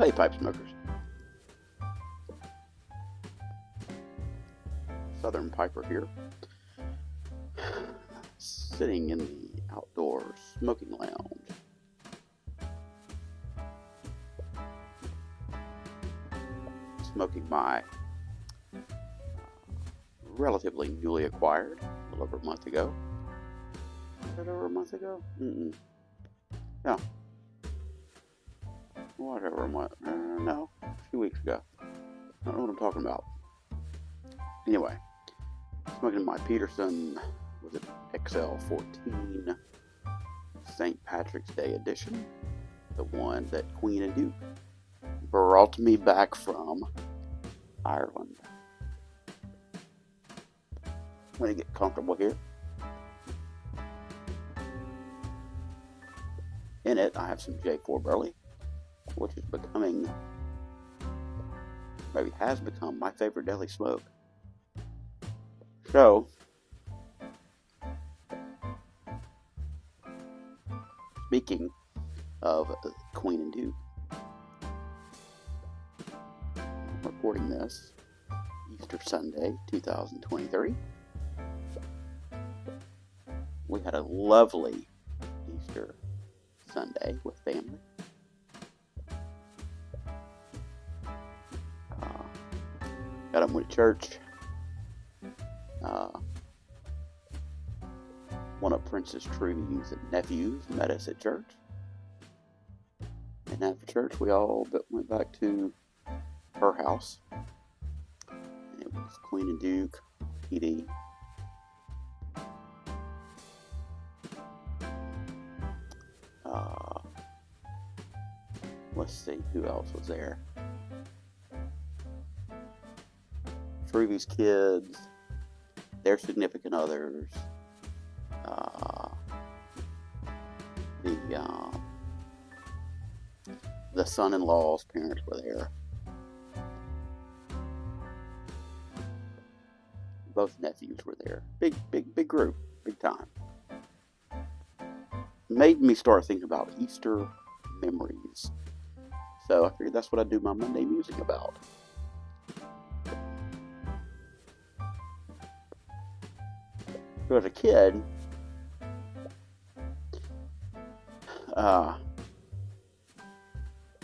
Hey, pipe smokers. Southern Piper here, sitting in the outdoor smoking lounge. Smoking my relatively newly acquired, a little over a month ago. Was it over a month ago? No. Whatever a month. No, a few weeks ago. I don't know what I'm talking about. Anyway, smoking my Peterson, was it XL14 St. Patrick's Day edition, the one that Queen and Duke brought me back from Ireland. I'm going to get comfortable here. In it, I have some J4 Burley, which is becoming, maybe has become, my favorite daily smoke. So, speaking of Queen and Duke, I'm recording this Easter Sunday, 2023. We had a lovely Easter Sunday with family. Got them with church. One of Princess Trudy's nephews met us at church. And after church, we all went back to her house. And it was Queen and Duke, PD. Let's see who else was there. Trudy's kids, their significant others, the son-in-law's parents were there. Both nephews were there. Big group, big time. Made me start thinking about Easter memories. So I figured that's what I do my Monday musing about. So as a kid,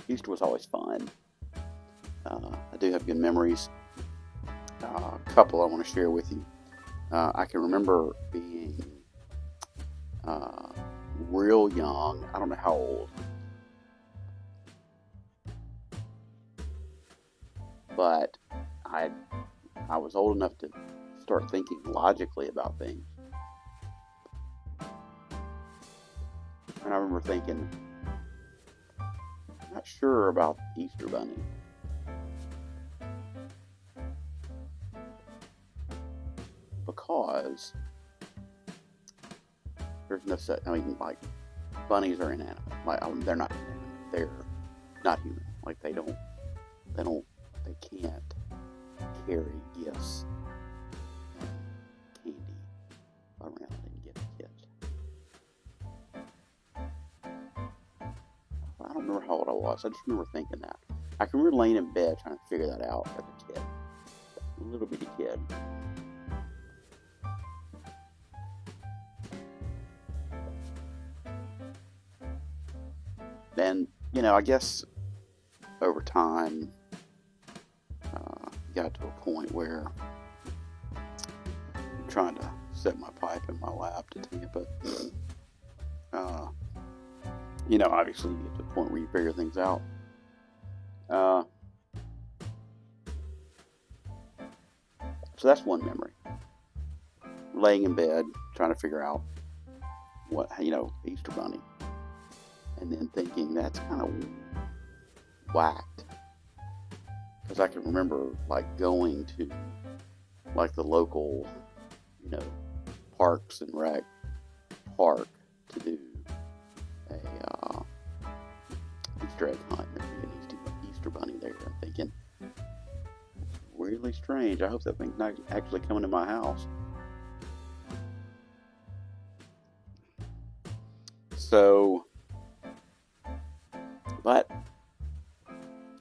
Easter was always fun. I do have good memories. A couple I want to share with you. I can remember being real young. I don't know how old. But I was old enough to start thinking logically about things. And I remember thinking, I'm not sure about Easter Bunny. Because there's no set, like, bunnies are inanimate. Like, they're not inanimate. They're not human. Like, they can't carry gifts and candy around and give kids. I don't remember how old I was. I just remember thinking that. I can remember laying in bed trying to figure that out as a kid. A little bitty kid. And, I guess over time, got to a point where I'm trying to set my pipe in my lap to Tampa. Obviously you get to a point where you figure things out. So that's one memory. Laying in bed, trying to figure out what, Easter Bunny. And then thinking that's kind of whacked. Because I can remember, going to, the local, Parks and Rec park to do a Easter egg hunt. There'd be an Easter Bunny there. I'm thinking, that's really strange. I hope that thing's not actually coming to my house. So, but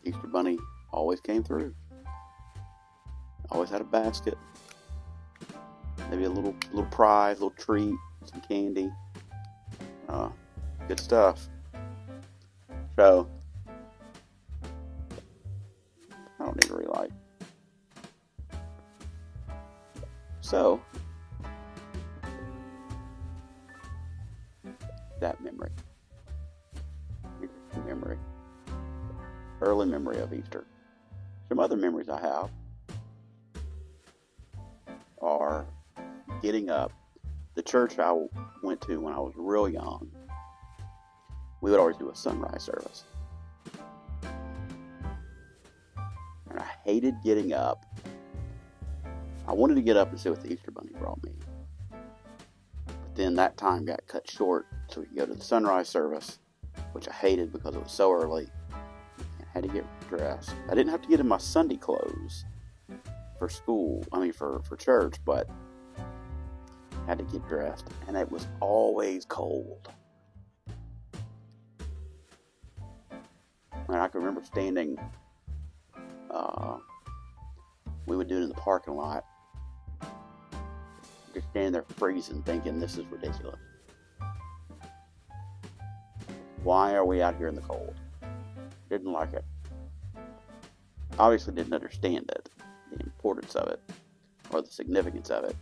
Easter Bunny always came through. Always had a basket, maybe a little prize, little treat, some candy. Good stuff. So, I don't need a relight. So, that memory. Early memory of Easter. Some other memories I have are getting up. The church I went to when I was real young, we would always do a sunrise service. And I hated getting up. I wanted to get up and see what the Easter Bunny brought me. But then that time got cut short, so we could go to the sunrise service, which I hated because it was so early. I had to get dressed. I didn't have to get in my Sunday clothes for school, for church, but I had to get dressed, and it was always cold. And I can remember standing, we would do it in the parking lot, just standing there freezing, thinking this is ridiculous. Why are we out here in the cold? Didn't like it. Obviously didn't understand it, the importance of it, or the significance of it.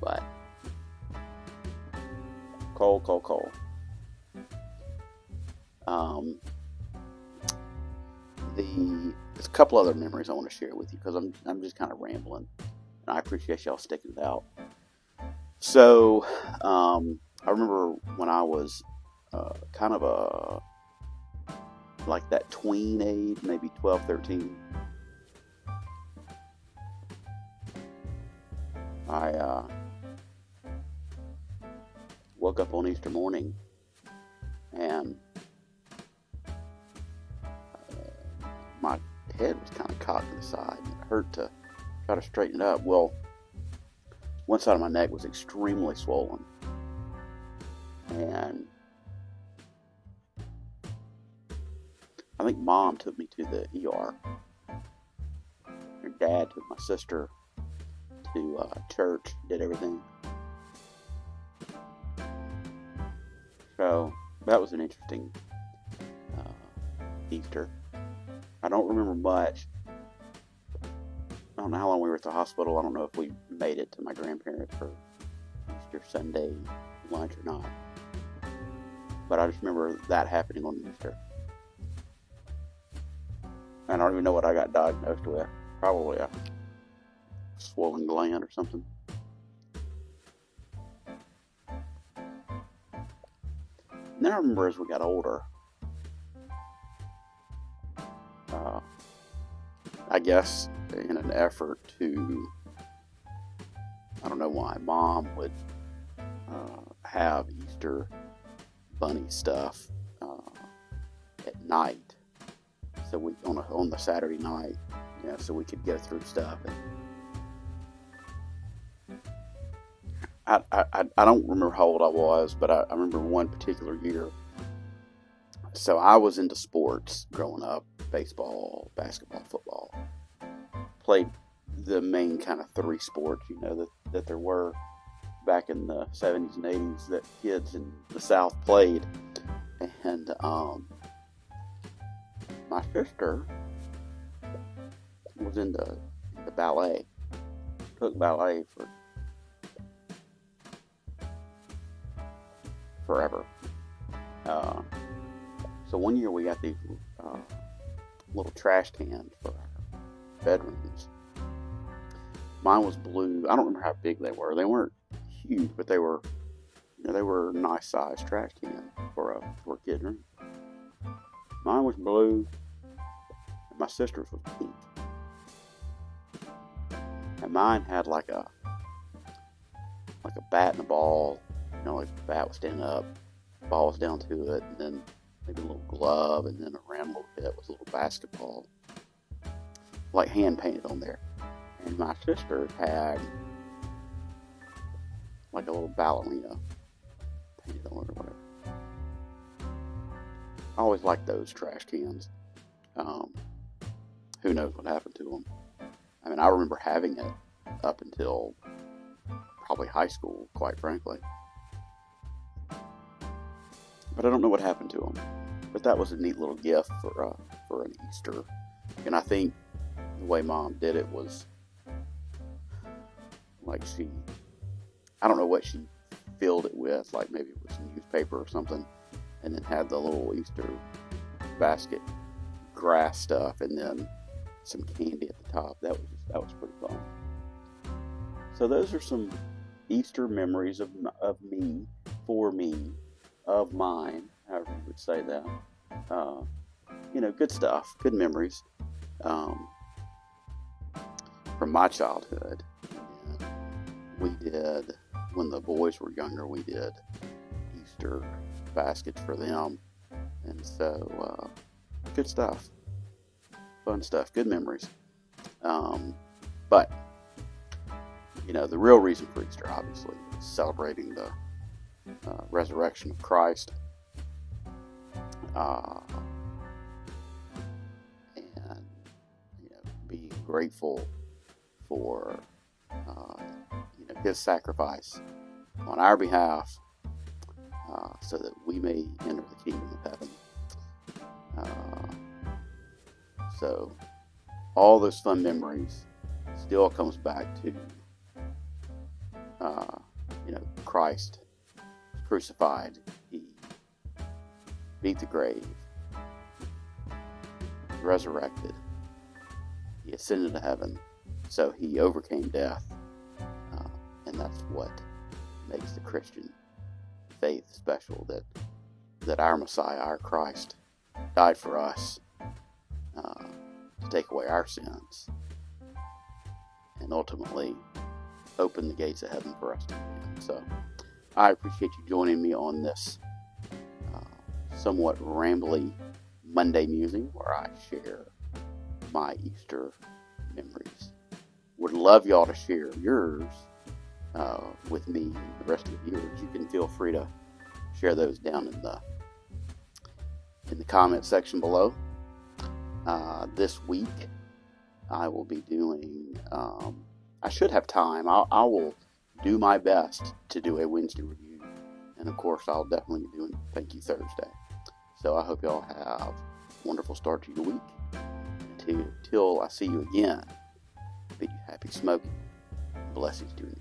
But cold. There's a couple other memories I want to share with you because I'm just kind of rambling, and I appreciate y'all sticking it out. So I remember when I was kind of like that tween age, maybe 12, 13. I woke up on Easter morning and my head was kind of cocked to the side. It hurt to try to straighten it up. Well, one side of my neck was extremely swollen. And I think Mom took me to the ER. Her dad took my sister to church, did everything. So that was an interesting Easter. I don't remember much. I don't know how long we were at the hospital. I don't know if we made it to my grandparents for Easter Sunday lunch or not. But I just remember that happening on Easter. I don't even know what I got diagnosed with. Probably a swollen gland or something. And then I remember as we got older, I guess in an effort to, I don't know why, Mom would have Easter Bunny stuff at night. So we on the Saturday night, so we could go through stuff. And I don't remember how old I was, but I remember one particular year. So I was into sports growing up: baseball, basketball, football. Played the main kind of three sports, that there were back in the 70s and 80s that kids in the South played. And my sister was into the ballet. Took ballet for forever. So one year we got these little trash cans for our bedrooms. Mine was blue. I don't remember how big they were. They weren't huge, but they were nice sized trash cans for a kid's room. Mine was blue, and my sister's was pink. And mine had like a bat and a ball. Like the bat was standing up, the ball was down to it, and then maybe a little glove, and then around a little bit was a little basketball, like hand painted on there. And my sister had like a little ballerina painted on it or whatever. I always liked those trash cans. Um, who knows what happened to them? I mean, I remember having it up until probably high school, quite frankly. But I don't know what happened to them. But that was a neat little gift for an Easter. And I think the way Mom did it was like I don't know what she filled it with, like maybe it was newspaper or something, and then had the little Easter basket grass stuff, and then some candy at the top. That was pretty fun. So those are some Easter memories of me, for me, of mine, however you would say that. Good stuff, good memories from my childhood. We did, when the boys were younger, we did Easter baskets for them. And so, good stuff. Fun stuff. Good memories. But, the real reason for Easter, obviously, is celebrating the resurrection of Christ. And, being grateful for, his sacrifice on our behalf, so that we may enter the kingdom of heaven. So all those fun memories still comes back to, Christ crucified. He beat the grave, resurrected, he ascended to heaven, so he overcame death, and that's what makes the Christian faith special, that our Messiah, our Christ, died for us, to take away our sins, and ultimately open the gates of heaven for us to enter. So I appreciate you joining me on this somewhat rambly Monday musing, where I share my Easter memories. Would love y'all to share yours with me and the rest of the viewers. You can feel free to share those down in the comment section below. This week I will be doing, I should have time. I will do my best to do a Wednesday review, and of course I'll definitely be doing Thank You Thursday. So I hope y'all have a wonderful start to your week. Until I see you again, bid you happy smoking. Blessings to you.